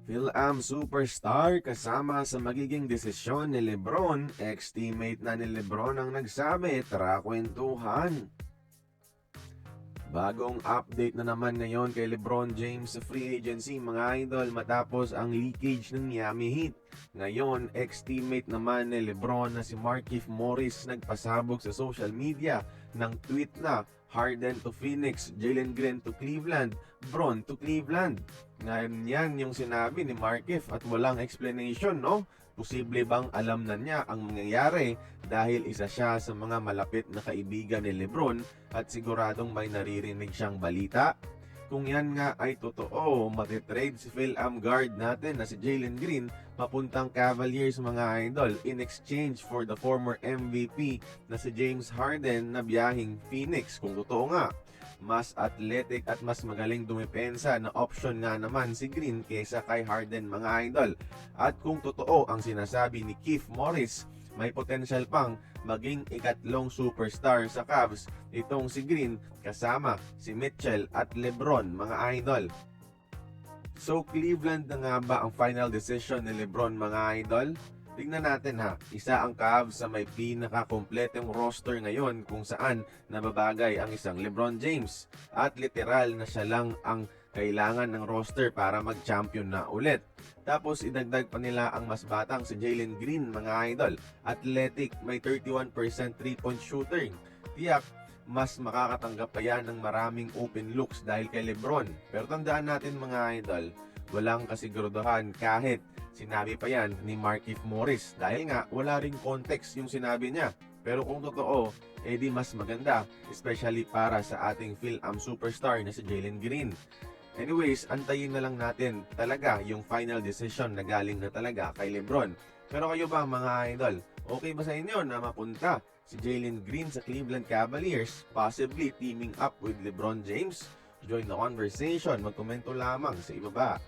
Phil-Am superstar kasama sa magiging desisyon ni Lebron, ex-teammate na ni Lebron ang nagsabi, tara kwentuhan. Bagong update na naman ngayon kay LeBron James sa free agency mga idol matapos ang leakage ng Miami Heat. Ngayon, ex-teammate naman ni LeBron na si Markieff Morris nagpasabog sa social media ng tweet na Harden to Phoenix, Jalen Green to Cleveland, Bron to Cleveland. Ngayon yan yung sinabi ni Markieff at walang explanation, no? Posible bang alam na niya ang mangyayari dahil isa siya sa mga malapit na kaibigan ni Lebron at siguradong may naririnig siyang balita? Kung yan nga ay totoo, matitrade si Phil-Am guard natin na si Jalen Green papuntang Cavaliers mga idol in exchange for the former MVP na si James Harden na biyahing Phoenix kung totoo nga. Mas athletic at mas magaling dumepensa na option nga naman si Green kaysa kay Harden mga idol. At kung totoo ang sinasabi ni Keith Morris, may potential pang maging ikatlong superstar sa Cavs itong si Green kasama si Mitchell at LeBron mga idol. So Cleveland na nga ba ang final decision ni LeBron mga idol? Tingnan natin ha, isa ang Cavs sa may pinakakompletong roster ngayon kung saan nababagay ang isang LeBron James at literal na siya lang ang kailangan ng roster para mag-champion na ulit. Tapos idagdag pa nila ang mas batang si Jalen Green mga idol, athletic, may 31% 3-point shooter. Tiyak, mas makakatanggap pa yan ng maraming open looks dahil kay LeBron. Pero tandaan natin mga idol, walang kasiguraduhan kahit sinabi pa yan ni Markieff Morris dahil nga wala ring context yung sinabi niya. Pero kung totoo, edi mas maganda, especially para sa ating Phil-Am superstar na si Jalen Green. Anyways, antayin na lang natin talaga yung final decision na galing na talaga kay LeBron. Pero kayo ba mga idol, okay ba sa inyo na mapunta si Jalen Green sa Cleveland Cavaliers, possibly teaming up with LeBron James? Join the conversation, magkomento lamang sa ibaba.